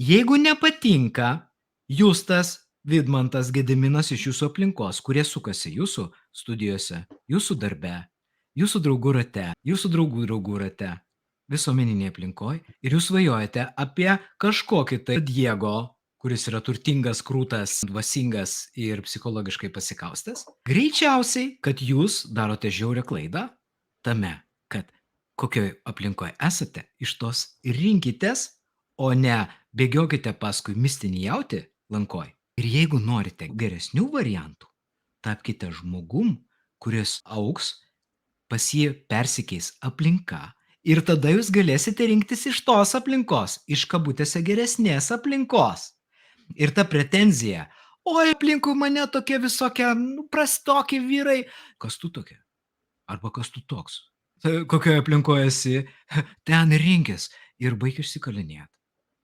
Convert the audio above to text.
Jeigu nepatinka Justas, Vidmantas, Gediminas iš jūsų aplinkos, kurie sukasi jūsų studijose, jūsų darbe, jūsų draugų rate, jūsų draugų rate, visuomeninėje aplinkoje ir jūs svajojate apie kažkokį tai Diego, kuris yra turtingas, krūtas, dvasingas ir psichologiškai pasikaustęs, greičiausiai, kad jūs darote žiaurią klaidą tame, kad kokioj aplinkoje esate, iš tos rinkitės, o ne bėgiokite paskui mistinį jautį lankoj. Ir jeigu norite geresnių variantų, tapkite žmogum, kuris augs, pas jį persikeis aplinka ir tada jūs galėsite rinktis iš tos aplinkos, iš kabutėse geresnės aplinkos. Ir ta pretenzija, oi, aplinkui mane tokie visokie prastokie vyrai. Kas tu tokia? Arba kas tu toks? Kokioje aplinkoje esi? Ten rinkis ir baik išsikalinėti.